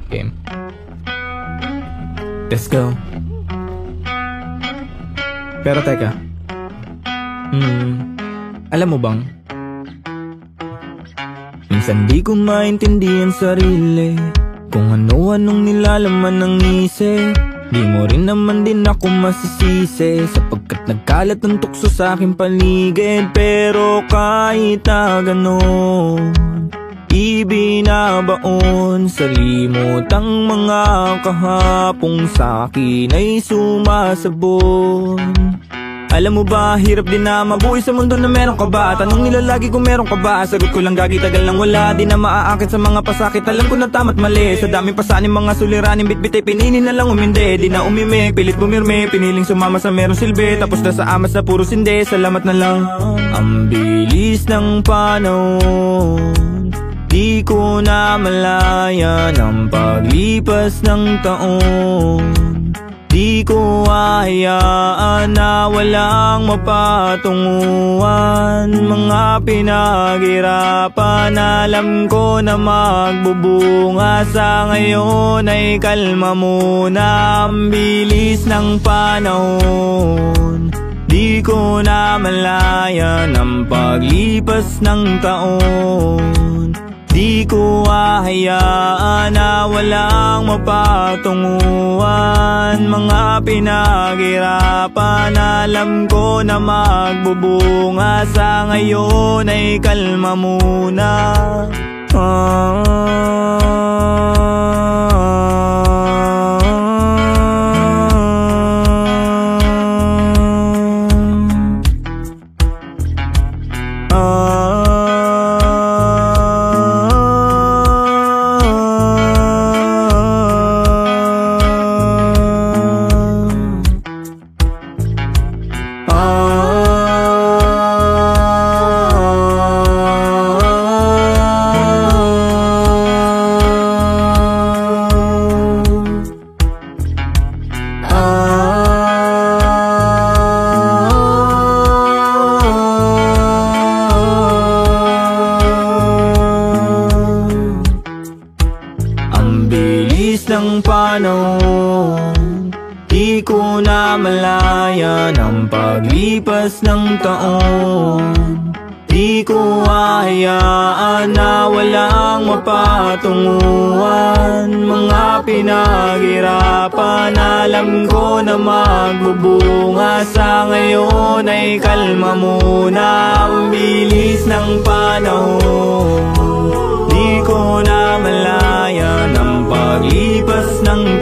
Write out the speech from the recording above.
Game. Let's go. Pero teka, alam mo bang minsan di ko maintindihan sarili, kung ano-anong nilalaman ng isip. Di mo rin naman din ako masisisi, sapagkat nagkalat ng tukso sa aking paligid. Pero kahit na ganon, ibinabaon sa limot ang mga kahapong sa'kin ay sumasabon. Alam mo ba, hirap din na mabuhay sa mundo na meron ka ba? Tanong nila lagi kung meron ka ba? Sagot ko lang gagi, tagal lang wala. Di na maaakit sa mga pasakit, alam ko na tama't mali. Sa daming pasanin, mga suliranin, bitbit ay pinili na lang umindi. Di na umimik, pilit bumirme, piniling sumama sa merong silbi. Tapos na sa amas na puro sindi, salamat na lang. Ang bilis ng panahon, di ko na malaya ng paglipas ng taon. Di ko hahayaan na walang mapatunguhan. Mga pinaghirapan, alam ko na magbubunga. Sa ngayon ay kalma muna. Ang bilis ng panahon, di ko na malaya ng paglipas ng taon. Di ko hahayaan na walang mapatunguhan. Mga pinaghirapan, alam ko na magbubunga. Sa ngayon ay kalma muna. Ng panahon, di ko na malaya ng paglipas ng taon. Di ko hahayaan na walang mapatunguhan. Mga pinaghirapan, alam ko na magbubunga. Sa ngayon ay kalma muna. Ang bilis ng panahon, di ko na malaya ng paglipas ng